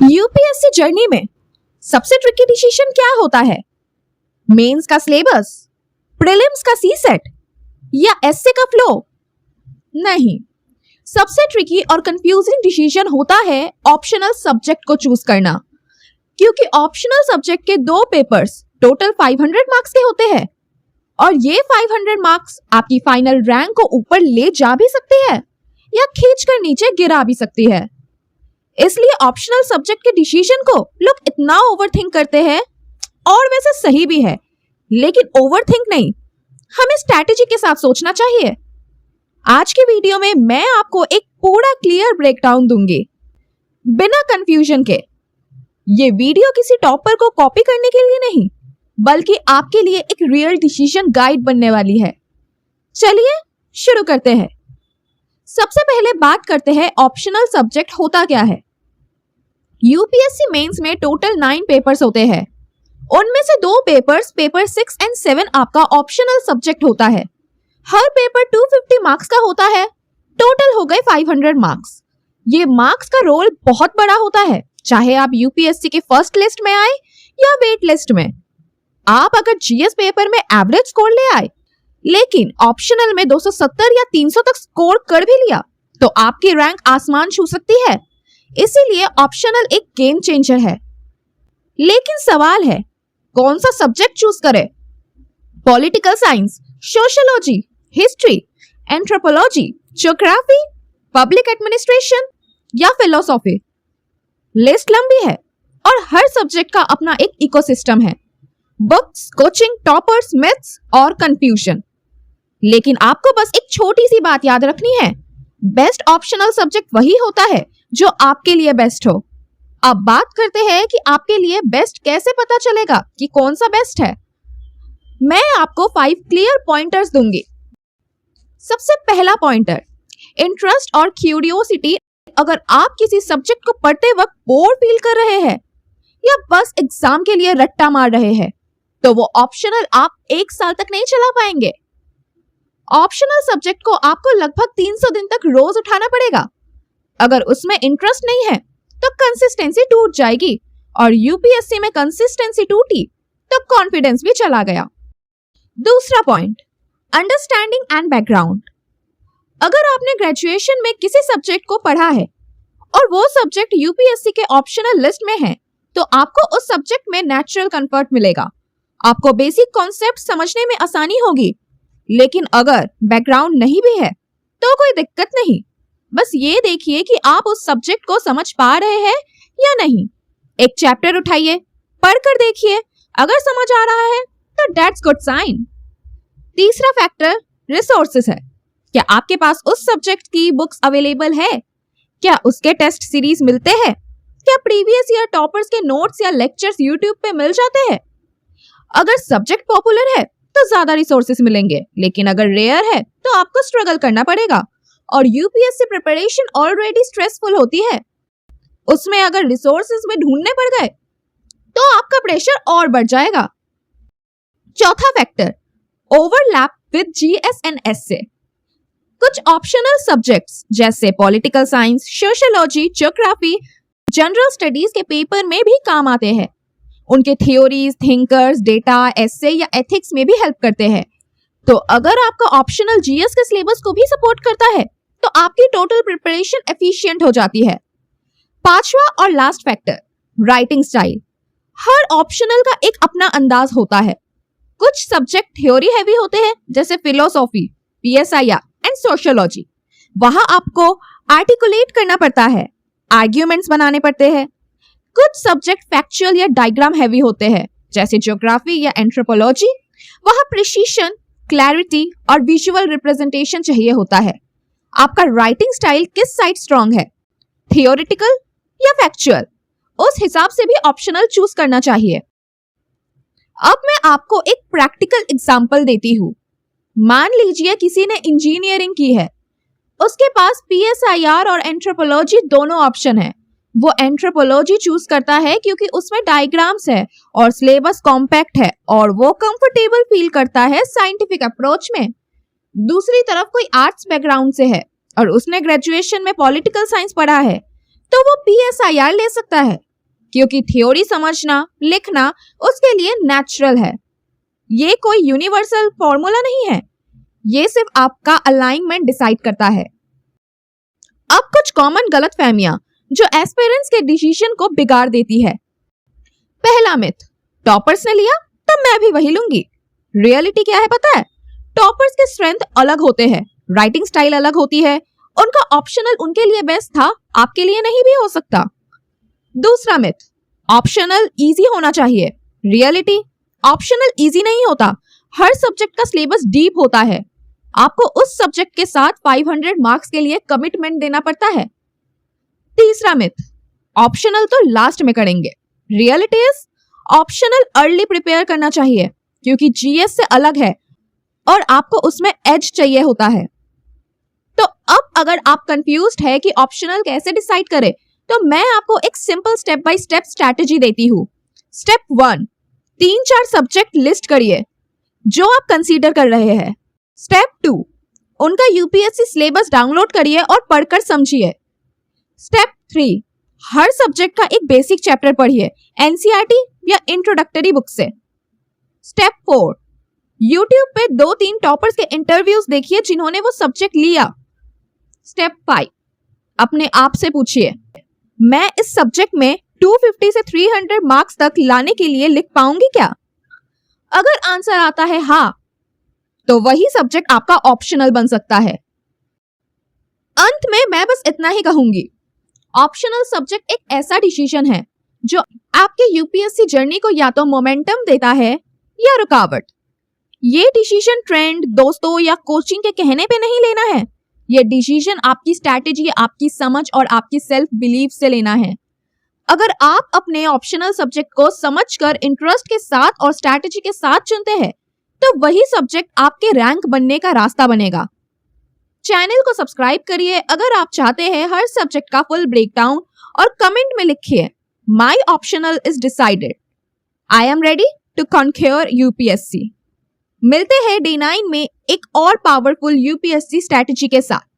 UPSC journey में सबसे tricky decision क्या होता है? मेंस का सिलेबस, प्रीलिम्स का सी सेट या एसए का फ्लो? नहीं, सबसे ट्रिकी और कंफ्यूजिंग डिसीजन होता है ऑप्शनल सब्जेक्ट को चूज करना, क्योंकि ऑप्शनल सब्जेक्ट के दो पेपर्स टोटल 500 मार्क्स के होते हैं और ये 500 मार्क्स आपकी फाइनल रैंक को ऊपर ले जा भी सकती है या खींचकर नीचे गिरा भी सकती है। इसलिए ऑप्शनल सब्जेक्ट के डिसीजन को लोग इतना ओवरथिंक करते हैं, और वैसे सही भी है, लेकिन ओवरथिंक नहीं, हमें स्ट्रैटेजी के साथ सोचना चाहिए। आज के वीडियो में मैं आपको एक पूरा क्लियर ब्रेकडाउन दूंगी, बिना कंफ्यूजन के। ये वीडियो किसी टॉपर को कॉपी करने के लिए नहीं, बल्कि आपके लिए एक रियल डिसीजन गाइड बनने वाली है। चलिए शुरू करते हैं। सबसे पहले बात करते हैं ऑप्शनल सब्जेक्ट होता क्या है। यूपीएससी मेंस में टोटल 9 पेपर्स होते हैं। उनमें से 2 पेपर्स, पेपर 6 और 7 आपका ऑप्शनल सब्जेक्ट होता है। हर पेपर 250 मार्क्स का होता है। टोटल हो गए 500 मार्क्स। ये मार्क्स का रोल बहुत बड़ा होता है, चाहे आप यूपीएससी के फर्स्ट लिस्ट में आए या वेट लिस्ट में। आप अगर जीएस पेपर में एवरेज स्कोर ले आए, लेकिन ऑप्शनल में 270 या 300 तक स्कोर कर भी लिया, तो आपकी रैंक आसमान छू सकती है। इसीलिए ऑप्शनल एक गेम चेंजर है। लेकिन सवाल है, कौन सा सब्जेक्ट चूज करें? Political science, sociology, history, anthropology, geography, public administration या फिलोसॉफी? लिस्ट लंबी है और हर सब्जेक्ट का अपना एक इकोसिस्टम है। बुक्स, कोचिंग, टॉपर्स, मिथ्स और कंफ्यूजन। लेकिन आपको बस एक छोटी सी बात याद रखनी है, बेस्ट ऑप्शनल सब्जेक्ट वही होता है जो आपके लिए बेस्ट हो। अब बात करते हैं कि आपके लिए बेस्ट कैसे पता चलेगा कि कौन सा बेस्ट है। मैं आपको 5 क्लियर पॉइंटर्स दूंगी। सबसे पहला पॉइंटर, इंटरेस्ट और क्यूरियोसिटी। अगर आप किसी सब्जेक्ट को पढ़ते वक्त बोर फील कर रहे हैं या बस एग्जाम के लिए रट्टा मार रहे हैं, तो वो ऑप्शनल आप 1 साल तक नहीं चला पाएंगे। ऑप्शनल सब्जेक्ट को आपको लगभग 300 दिन तक रोज उठाना पड़ेगा। अगर उसमें इंटरेस्ट नहीं है तो कंसिस्टेंसी टूट जाएगी, और यूपीएससी में कंसिस्टेंसी टूटी तो कॉन्फिडेंस भी चला गया। दूसरा पॉइंट, अंडरस्टैंडिंग एंड बैकग्राउंड। अगर आपने ग्रेजुएशन में किसी सब्जेक्ट को पढ़ा है और वो सब्जेक्ट यूपीएससी के ऑप्शनल लिस्ट में है, तो आपको उस सब्जेक्ट में नेचुरल कंफर्ट मिलेगा। आपको बेसिक कॉन्सेप्ट समझने में आसानी होगी। लेकिन अगर बैकग्राउंड नहीं भी है तो कोई दिक्कत नहीं, बस ये देखिए कि आप उस सब्जेक्ट को समझ पा रहे हैं या नहीं। एक चैप्टर उठाइए, पढ़कर देखिए, अगर समझ आ रहा है तो दैट्स गुड साइन। तीसरा फैक्टर रिसोर्सेज है। क्या आपके पास उस सब्जेक्ट की बुक्स अवेलेबल है? क्या उसके टेस्ट सीरीज मिलते हैं? क्या प्रीवियस ईयर टॉपर्स के नोट्स या लेक्चर्स यूट्यूब पे मिल जाते हैं? अगर सब्जेक्ट पॉपुलर है तो ज्यादा रिसोर्सेज मिलेंगे, लेकिन अगर रेयर है तो आपको स्ट्रगल करना पड़ेगा। और यूपीएससी प्रिपरेशन ऑलरेडी स्ट्रेसफुल होती है, उसमें अगर रिसोर्सेज में ढूंढने पड़ गए तो आपका प्रेशर और बढ़ जाएगा। चौथा factor, overlap with GS and SA. कुछ ऑप्शनल सब्जेक्ट्स जैसे political science, sociology, geography, general studies के पेपर में भी काम आते हैं। उनके थ्योरीज, थिंकर्स, डेटा, एसे या एथिक्स में भी हेल्प करते हैं। तो अगर आपका ऑप्शनल जीएस के सिलेबस को भी सपोर्ट करता है तो आपकी टोटल प्रिपरेशन एफिशिएंट हो जाती है। पांचवा और लास्ट फैक्टर, राइटिंग स्टाइल। हर ऑप्शनल का एक अपना अंदाज होता है। कुछ सब्जेक्ट थ्योरी हैवी होते हैं, जैसे फिलोसॉफी, पीएसआईआर एंड सोशियोलॉजी। वहां आपको आर्टिकुलेट करना पड़ता है, आर्ग्यूमेंट्स बनाने पड़ते हैं। कुछ सब्जेक्ट फैक्चुअल या डायग्राम हैवी होते हैं, जैसे ज्योग्राफी या एंथ्रोपोलॉजी। वहां प्रिसीशन, क्लैरिटी और विजुअल रिप्रेजेंटेशन चाहिए होता है। आपका राइटिंग स्टाइल किस साइड स्ट्रांग है, थियोरिटिकल या फैक्चुअल, उस हिसाब से भी ऑप्शनल चूज करना चाहिए। अब मैं आपको एक प्रैक्टिकल एग्जांपल देती हूँ। मान लीजिए किसी ने इंजीनियरिंग की है, उसके पास पीएसआईआर और एंथ्रोपोलॉजी दोनों ऑप्शन है। वो एंथ्रोपोलॉजी चूज करता है क्योंकि उसमें डायग्राम्स है और सिलेबस कॉम्पैक्ट है और वो कंफर्टेबल फील करता है साइंटिफिक अप्रोच में। दूसरी तरफ कोई आर्ट्स बैकग्राउंड से है और उसने ग्रेजुएशन में पॉलिटिकल साइंस पढ़ा है, तो वो पीएसआईआर ले सकता है क्योंकि थ्योरी समझना, लिखना उसके लिए नेचुरल है। ये कोई यूनिवर्सल फॉर्मूला नहीं है, ये सिर्फ आपका अलाइनमेंट डिसाइड करता है। अब कुछ कॉमन गलतफहमियां जो एस्पिरेंट्स के डिसीजन को बिगाड़ देती है। पहला मिथ, टॉपर्स ने लिया तो मैं भी वही लूंगी। रियलिटी क्या है पता है? टॉपर्स के स्ट्रेंथ अलग होते हैं, राइटिंग स्टाइल अलग होती है, उनका ऑप्शनल उनके लिए बेस्ट था, आपके लिए नहीं भी हो सकता। दूसरा मिथ, ऑप्शनल इजी होना चाहिए। रियलिटी, ऑप्शनल इजी नहीं होता, हर सब्जेक्ट का सिलेबस डीप होता है, आपको उस सब्जेक्ट के साथ 500 मार्क्स के लिए कमिटमेंट देना पड़ता है। तीसरा मिथ, ऑप्शनल तो लास्ट में करेंगे। Reality is optional early prepare करना चाहिए, क्योंकि जीएस से अलग है और आपको उसमें एज चाहिए होता है। तो अब अगर आप कंफ्यूज्ड है कि ऑप्शनल कैसे डिसाइड करें, तो मैं आपको एक simple step by step strategy देती हूँ। स्टेप 1, 3-4 सब्जेक्ट लिस्ट करिए जो आप कंसीडर कर रहे हैं। स्टेप 2, उनका यूपीएससी सिलेबस डाउनलोड करिए और पढ़कर समझिए। स्टेप 3, हर सब्जेक्ट का एक बेसिक चैप्टर पढ़िए, एनसीईआरटी या इंट्रोडक्टरी बुक से। स्टेप 4, यूट्यूब पे 2-3 टॉपर्स के इंटरव्यूज देखिए जिन्होंने वो सब्जेक्ट लिया। स्टेप 5, अपने आप से पूछिए, मैं इस सब्जेक्ट में 250 से 300 मार्क्स तक लाने के लिए लिख पाऊंगी क्या? अगर आंसर आता है हाँ, तो वही सब्जेक्ट आपका ऑप्शनल बन सकता है। अंत में मैं बस इतना ही कहूंगी, ऑप्शनल सब्जेक्ट एक ऐसा डिसीजन है जो आपके यूपीएससी जर्नी को या तो मोमेंटम देता है या रुकावट। ये डिसीजन ट्रेंड, दोस्तों या कोचिंग के कहने पे नहीं लेना है, ये डिसीजन आपकी स्ट्रैटेजी, आपकी समझ और आपकी सेल्फ बिलीफ से लेना है। अगर आप अपने ऑप्शनल सब्जेक्ट को समझकर इंटरेस्ट के साथ और स्ट्रैटेजी के साथ चुनते हैं, तो वही सब्जेक्ट आपके रैंक बनने का रास्ता बनेगा। चैनल को सब्सक्राइब करिए अगर आप चाहते हैं हर सब्जेक्ट का फुल ब्रेकडाउन, और कमेंट में लिखिए, my optional is decided, I am ready to conquer UPSC. मिलते हैं डे 9 में एक और पावरफुल यूपीएससी स्ट्रैटेजी के साथ।